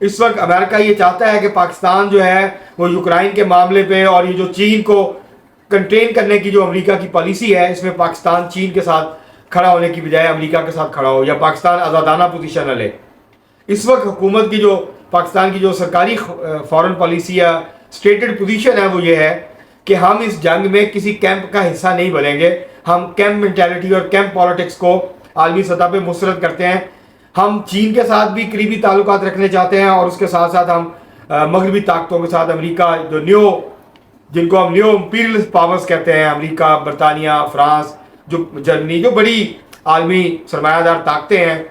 اس وقت امریکہ یہ چاہتا ہے کہ پاکستان جو ہے وہ یوکرائن کے معاملے پہ اور یہ جو چین کو کنٹین کرنے کی جو امریکہ کی پالیسی ہے اس میں پاکستان چین کے ساتھ کھڑا ہونے کی بجائے امریکہ کے ساتھ کھڑا ہو یا پاکستان آزادانہ پوزیشن نہ لے. اس وقت حکومت کی جو پاکستان کی جو سرکاری فارن پالیسی یا اسٹیٹڈ پوزیشن ہے وہ یہ ہے کہ ہم اس جنگ میں کسی کیمپ کا حصہ نہیں بنیں گے. ہم کیمپ مینٹیلٹی اور کیمپ پالیٹکس کو عالمی سطح پہ مسرد کرتے ہیں. ہم چین کے ساتھ بھی قریبی تعلقات رکھنے چاہتے ہیں اور اس کے ساتھ ساتھ ہم مغربی طاقتوں کے ساتھ امریکہ جو جن کو ہم نیو امپیریلسٹ پاورز کہتے ہیں، امریکہ، برطانیہ، فرانس، جو جرمنی، جو بڑی عالمی سرمایہ دار طاقتیں ہیں،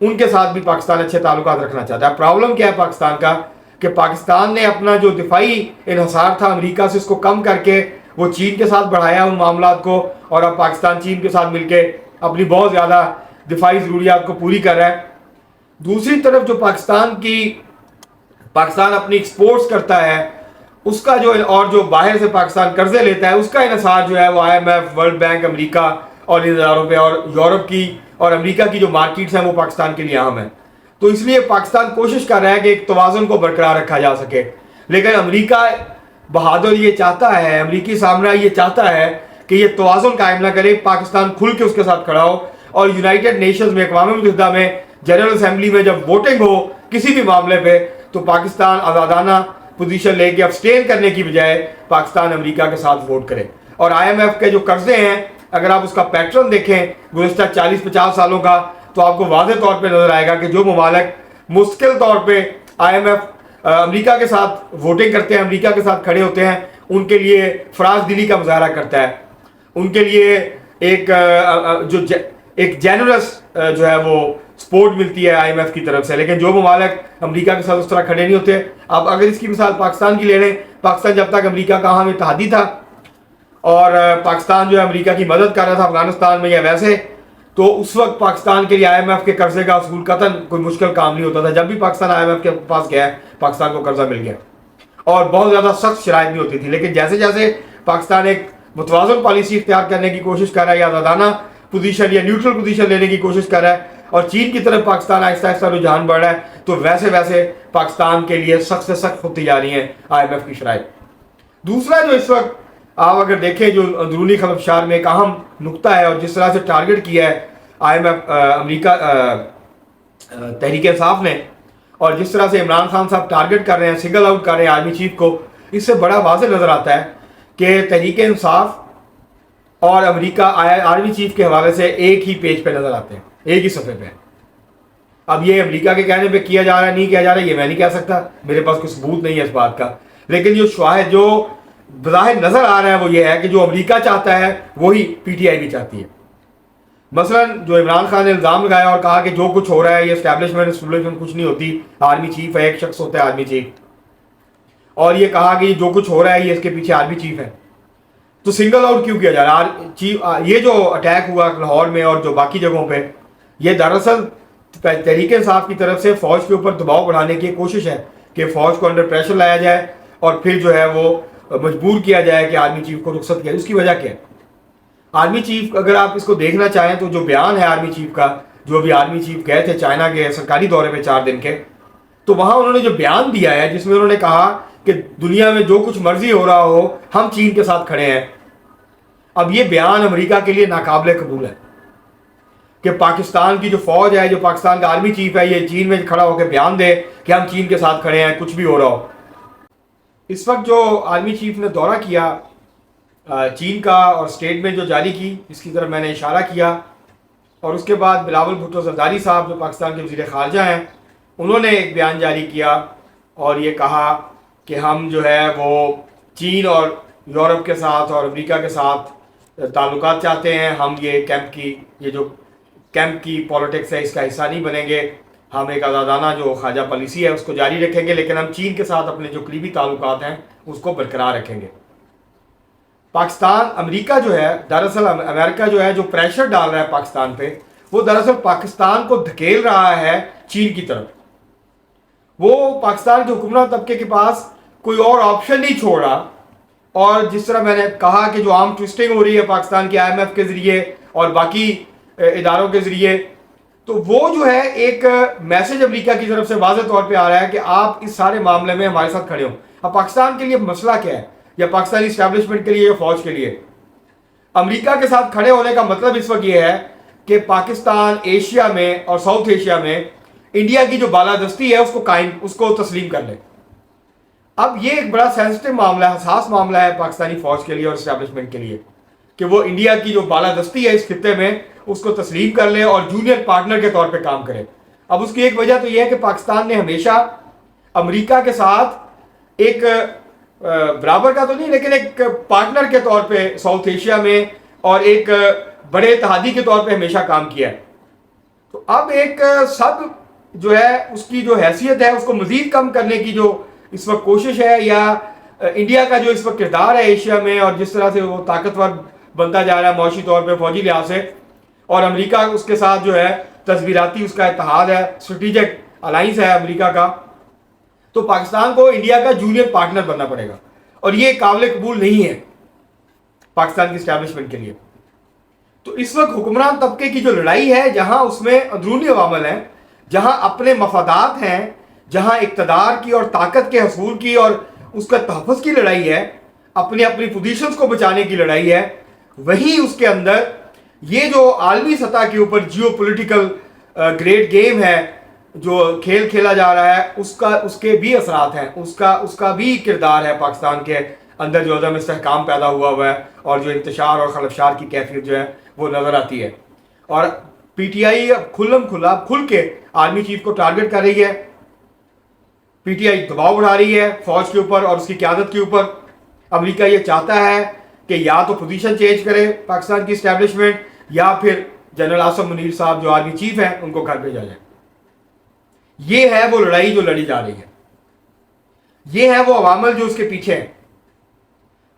ان کے ساتھ بھی پاکستان اچھے تعلقات رکھنا چاہتا ہے. پرابلم کیا ہے پاکستان کا کہ پاکستان نے اپنا جو دفاعی انحصار تھا امریکہ سے اس کو کم کر کے وہ چین کے ساتھ بڑھایا ان معاملات کو، اور اب پاکستان چین کے ساتھ مل کے اپنی بہت زیادہ دفاعی ضروریات کو پوری کر رہا ہے. دوسری طرف جو پاکستان اپنی ایکسپورٹس کرتا ہے اس کا جو باہر سے پاکستان قرضے لیتا ہے اس کا انحصار جو ہے وہ IMF، ورلڈ بینک، امریکہ اور ان اداروں پہ، اور یورپ کی اور امریکہ کی جو مارکیٹس ہیں وہ پاکستان کے لیے اہم ہیں. تو اس لیے پاکستان کوشش کر رہا ہے کہ ایک توازن کو برقرار رکھا جا سکے. لیکن امریکہ بہادر یہ چاہتا ہے، امریکی سامراج یہ چاہتا ہے کہ یہ توازن قائم نہ کرے، پاکستان کھل کے اس کے ساتھ کھڑا ہو. اور یونائٹڈ نیشنز میں، اقوام متحدہ میں جنرل اسمبلی میں جب ووٹنگ ہو کسی بھی معاملے پہ تو پاکستان آزادانہ پوزیشن لے کے ابسٹین کرنے کی بجائے پاکستان امریکہ کے ساتھ ووٹ کرے. اور IMF کے جو قرضے ہیں اگر آپ اس کا پیٹرن دیکھیں گزشتہ 40-50 سالوں کا تو آپ کو واضح طور پہ نظر آئے گا کہ جو ممالک مستقل طور پہ IMF امریکہ کے ساتھ ووٹنگ کرتے ہیں، امریکہ کے ساتھ کھڑے ہوتے ہیں، ان کے لیے فراز دلی کا مظاہرہ کرتا ہے، ان کے لیے ایک جینرس جو ہے وہ سپورٹ ملتی ہے IMF کی طرف سے. لیکن جو ممالک امریکہ کے ساتھ اس طرح کھڑے نہیں ہوتے. اب اگر اس کی مثال پاکستان کی لے لیں، پاکستان جب تک امریکہ کا اہم اتحادی تھا اور پاکستان جو ہے امریکہ کی مدد کر رہا تھا افغانستان میں یا ویسے، تو اس وقت پاکستان کے لیے IMF کے قرضے کا اصول قطعاً کوئی مشکل کام نہیں ہوتا تھا. جب بھی پاکستان IMF کے پاس گیا ہے پاکستان کو قرضہ مل گیا اور بہت زیادہ سخت شرائط نہیں ہوتی تھی. لیکن جیسے جیسے پاکستان ایک متوازن پالیسی اختیار کرنے کی کوشش کر رہا ہے یا آزادانہ پوزیشن یا نیوٹرل پوزیشن لینے کی کوشش کر رہا ہے اور چین کی طرف پاکستان آہستہ آہستہ رجحان بڑھ رہا ہے، تو ویسے ویسے پاکستان کے لیے سخت سے سخت ہوتی جا رہی ہیں IMF کی شرائط. دوسرا جو اس وقت آپ اگر دیکھیں جو اندرونی خلفشار میں ایک اہم نقطہ ہے اور جس طرح سے ٹارگٹ کیا ہے IMF امریکہ تحریک انصاف نے، اور جس طرح سے عمران خان صاحب ٹارگٹ کر رہے ہیں، سنگل آؤٹ کر رہے ہیں آرمی چیف کو، اس سے بڑا واضح نظر آتا ہے کہ تحریک انصاف اور امریکہ آرمی چیف کے حوالے سے ایک ہی پیج پہ نظر آتے ہیں، ایک ہی صفحے پہ. اب یہ امریکہ کے کہنے پہ کیا جا رہا ہے نہیں کیا جا رہا ہے یہ میں نہیں کہہ سکتا، میرے پاس کوئی ثبوت نہیں ہے اس بات کا. لیکن جو شواہد جو بظاہر نظر آ رہا ہے وہ یہ ہے کہ جو امریکہ چاہتا ہے وہی PTI بھی چاہتی ہے. مثلا جو عمران خان نے الزام لگایا اور کہا کہ جو کچھ ہو رہا ہے یہ اسٹیبلشمنٹ کچھ نہیں ہوتی، آرمی چیف ہے، ایک شخص ہوتا ہے آرمی چیف، اور یہ کہا کہ جو کچھ ہو رہا ہے یہ اس کے پیچھے آرمی چیف ہے. تو سنگل آؤٹ کیوں کیا جا رہا ہے؟ یہ جو اٹیک ہوا لاہور میں اور جو باقی جگہوں پہ، یہ دراصل تحریک انصاف کی طرف سے فوج کے اوپر دباؤ بڑھانے کی کوشش ہے کہ فوج کو انڈر پریشر لایا جائے اور پھر جو ہے وہ مجبور کیا جائے کہ آرمی چیف کو رخصت کیا. اس کی وجہ کیا ہے؟ آرمی چیف اگر آپ اس کو دیکھنا چاہیں تو جو بیان ہے آرمی چیف کا، جو بھی آرمی چیف گئے تھے چائنا کے سرکاری دورے پہ 4 دن کے، تو وہاں انہوں نے جو بیان دیا ہے جس میں انہوں نے کہا کہ دنیا میں جو کچھ مرضی ہو رہا ہو ہم چین کے ساتھ کھڑے ہیں. اب یہ بیان امریکہ کے لیے ناقابل قبول ہے کہ پاکستان کی جو فوج ہے، جو پاکستان کا آرمی چیف ہے، یہ چین میں کھڑا ہو کے بیان دے کہ ہم چین کے ساتھ کھڑے ہیں کچھ بھی ہو رہا ہو. اس وقت جو آرمی چیف نے دورہ کیا چین کا اور سٹیٹمنٹ جو جاری کی، اس کی طرف میں نے اشارہ کیا، اور اس کے بعد بلاول بھٹو زرداری صاحب جو پاکستان کے وزیر خارجہ ہیں انہوں نے ایک بیان جاری کیا اور یہ کہا کہ ہم جو ہے وہ چین اور یورپ کے ساتھ اور امریکہ کے ساتھ تعلقات چاہتے ہیں، ہم یہ کیمپ کی پولیٹکس ہے اس کا حصہ نہیں بنیں گے، ہم ایک آزادانہ جو خارجہ پالیسی ہے اس کو جاری رکھیں گے، لیکن ہم چین کے ساتھ اپنے جو قریبی تعلقات ہیں اس کو برقرار رکھیں گے. امریکہ جو ہے دراصل امریکہ جو ہے جو پریشر ڈال رہا ہے پاکستان پہ، وہ دراصل پاکستان کو دھکیل رہا ہے چین کی طرف. وہ پاکستان کے حکمران طبقے کے پاس کوئی اور آپشن نہیں چھوڑ رہا، اور جس طرح میں نے کہا کہ جو عام ٹوسٹنگ ہو رہی ہے پاکستان کے IMF کے ذریعے اور باقی اداروں کے ذریعے، تو وہ جو ہے ایک میسج امریکہ کی طرف سے واضح طور پہ آ رہا ہے کہ آپ اس سارے معاملے میں ہمارے ساتھ کھڑے ہوں. اب پاکستان کے لیے مسئلہ کیا ہے, یا پاکستانی اسٹیبلشمنٹ کے لیے یا فوج کے لیے؟ امریکہ کے ساتھ کھڑے ہونے کا مطلب اس وقت یہ ہے کہ پاکستان ایشیا میں اور ساؤتھ ایشیا میں انڈیا کی جو بالادستی ہے اس کو تسلیم کر لے. اب یہ ایک بڑا سینسٹیو معاملہ ہے, حساس معاملہ ہے پاکستانی فوج کے لیے اور اسٹیبلشمنٹ کے لیے, کہ وہ انڈیا کی جو بالادستی ہے اس خطے میں اس کو تسلیم کر لے اور جونیئر پارٹنر کے طور پہ کام کرے. اب اس کی ایک وجہ تو یہ ہے کہ پاکستان نے ہمیشہ امریکہ کے ساتھ ایک برابر کا تو نہیں لیکن ایک پارٹنر کے طور پہ ساؤتھ ایشیا میں اور ایک بڑے اتحادی کے طور پہ ہمیشہ کام کیا ہے. تو اب ایک سب جو ہے اس کی جو حیثیت ہے اس کو مزید کم کرنے کی جو اس وقت کوشش ہے, یا انڈیا کا جو اس وقت کردار ہے ایشیا میں اور جس طرح سے وہ طاقتور بنتا جا رہا ہے معاشی طور پہ فوجی لحاظ سے, اور امریکہ اس کے ساتھ جو ہے تصویراتی اس کا اتحاد ہے, اسٹریٹجک الائنس ہے امریکہ کا, تو پاکستان کو انڈیا کا جونیئر پارٹنر بننا پڑے گا, اور یہ قابل قبول نہیں ہے پاکستان کی اسٹیبلشمنٹ کے لیے. تو اس وقت حکمران طبقے کی جو لڑائی ہے, جہاں اس میں اندرونی عوامل ہیں, جہاں اپنے مفادات ہیں, جہاں اقتدار کی اور طاقت کے حصول کی اور اس کا تحفظ کی لڑائی ہے, اپنی پوزیشنز کو بچانے کی لڑائی ہے, وہیں اس کے اندر یہ جو عالمی سطح کے اوپر جیو پولیٹیکل گریٹ گیم ہے جو کھیل کھیلا جا رہا ہے, اس کے بھی اثرات ہیں, اس کا بھی کردار ہے پاکستان کے اندر جو عدم استحکام پیدا ہوا ہے, اور جو انتشار اور خلفشار کی کیفیت جو ہے وہ نظر آتی ہے. اور پی ٹی آئی کھل کے آرمی چیف کو ٹارگٹ کر رہی ہے, پی ٹی آئی دباؤ بڑھا رہی ہے فوج کے اوپر اور اس کی قیادت کے اوپر. امریکہ یہ چاہتا ہے کہ یا تو پوزیشن چینج کرے پاکستان کی اسٹیبلشمنٹ, یا پھر جنرل عاصم منیر صاحب جو آرمی چیف ہیں ان کو گھر بھیجا جائے. یہ ہے وہ لڑائی جو لڑی جا رہی ہے, یہ ہے وہ عوامل جو اس کے پیچھے ہیں.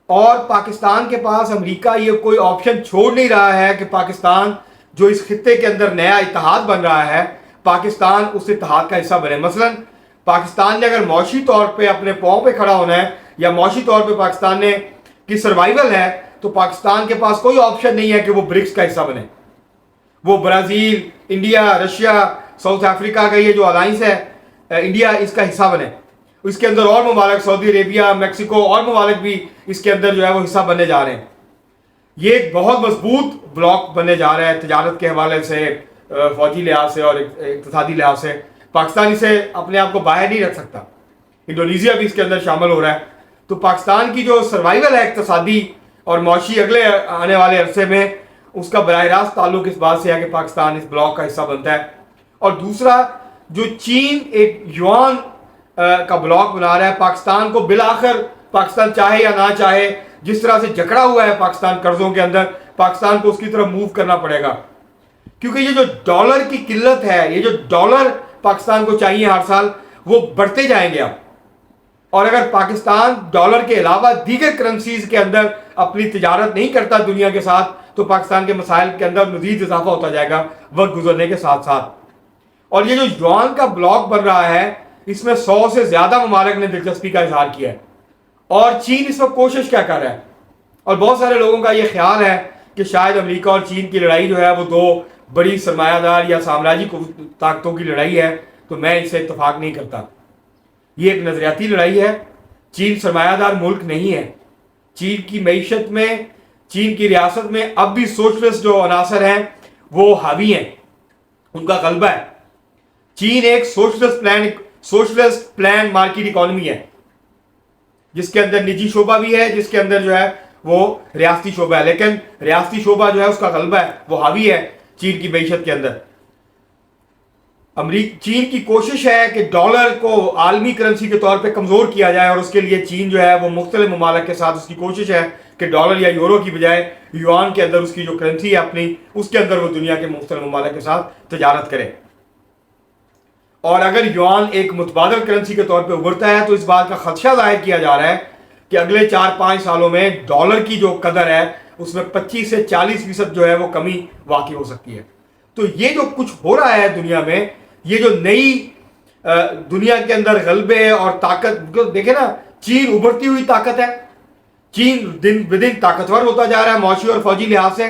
اور پاکستان کے پاس امریکہ یہ کوئی آپشن چھوڑ نہیں رہا ہے کہ پاکستان جو اس خطے کے اندر نیا اتحاد بن رہا ہے, پاکستان اس اتحاد کا حصہ بنے. مثلا پاکستان نے اگر معاشی طور پہ اپنے پاؤں پہ کھڑا ہونا ہے, یا معاشی طور پہ پاکستان نے کی سروائیول ہے, تو پاکستان کے پاس کوئی آپشن نہیں ہے کہ وہ برکس کا حصہ بنے. وہ Brazil, India, Russia, South Africa کا یہ جو الائنس ہے انڈیا اس کا حصہ بنے. اس کے اندر اور ممالک سعودی عربیہ, میکسیکو اور ممالک بھی اس کے اندر جو ہے وہ حصہ بننے جا رہے ہیں. یہ ایک بہت مضبوط بلاک بننے جا رہا ہے تجارت کے حوالے سے, فوجی لحاظ سے اور اقتصادی لحاظ سے. پاکستان اسے اپنے آپ کو باہر نہیں رکھ سکتا, انڈونیزیا بھی اس کے اندر شامل ہو رہا ہے. تو پاکستان کی جو سروائیول ہے اقتصادی اور معاشی اگلے آنے والے عرصے میں, اس کا براہ راست تعلق اس بات سے ہے کہ پاکستان اس بلاک کا حصہ بنتا ہے. اور دوسرا جو چین ایک یوان کا بلاک بنا رہا ہے پاکستان کو, بالآخر پاکستان چاہے یا نہ چاہے, جس طرح سے جکڑا ہوا ہے پاکستان قرضوں کے اندر, پاکستان کو اس کی طرف موو کرنا پڑے گا. کیونکہ یہ جو ڈالر کی قلت ہے, یہ جو ڈالر پاکستان کو چاہیے ہر سال, وہ بڑھتے جائیں گے اب. اور اگر پاکستان ڈالر کے علاوہ دیگر کرنسیز کے اندر اپنی تجارت نہیں کرتا دنیا کے ساتھ, تو پاکستان کے مسائل کے اندر مزید اضافہ ہوتا جائے گا وقت گزرنے کے ساتھ ساتھ. اور یہ جو یوان کا بلاک بن رہا ہے, اس میں 100 سے زیادہ ممالک نے دلچسپی کا اظہار کیا ہے. اور چین اس وقت کوشش کیا کر رہا ہے, اور بہت سارے لوگوں کا یہ خیال ہے کہ شاید امریکہ اور چین کی لڑائی جو ہے وہ دو بڑی سرمایہ دار یا سامراجی طاقتوں کی لڑائی ہے. تو میں اس سے اتفاق نہیں کرتا. یہ ایک نظریاتی لڑائی ہے. چین سرمایہ دار ملک نہیں ہے. چین کی معیشت میں, چین کی ریاست میں اب بھی سوشلسٹ جو عناصر ہیں وہ حاوی ہیں, ان کا غلبہ ہے. چین ایک سوشلسٹ پلان مارکیٹ اکانومی ہے, جس کے اندر نجی شعبہ بھی ہے, جس کے اندر جو ہے وہ ریاستی شعبہ ہے, لیکن ریاستی شعبہ جو ہے اس کا غلبہ ہے, وہ حاوی ہے چین کی معیشت کے اندر. چین کی کوشش ہے کہ ڈالر کو عالمی کرنسی کے طور پہ کمزور کیا جائے, اور اس کے لیے چین جو ہے وہ مختلف ممالک کے ساتھ اس کی کوشش ہے کہ ڈالر یا یورو کی بجائے یوان کے اندر اس کی جو کرنسی ہے اپنی, اس کے اندر وہ دنیا کے مختلف ممالک کے ساتھ تجارت کرے. اور اگر یوان ایک متبادل کرنسی کے طور پہ ابھرتا ہے تو اس بات کا خدشہ ظاہر کیا جا رہا ہے کہ اگلے 4-5 سالوں میں ڈالر کی جو قدر ہے اس میں 25 سے 40% جو ہے وہ کمی واقع ہو سکتی ہے. تو یہ جو کچھ ہو رہا ہے دنیا میں, یہ جو نئی دنیا کے اندر غلبے اور طاقت, دیکھیں نا, چین ابھرتی ہوئی طاقت ہے. چین دن بدن طاقتور ہوتا جا رہا ہے معاشی اور فوجی لحاظ سے.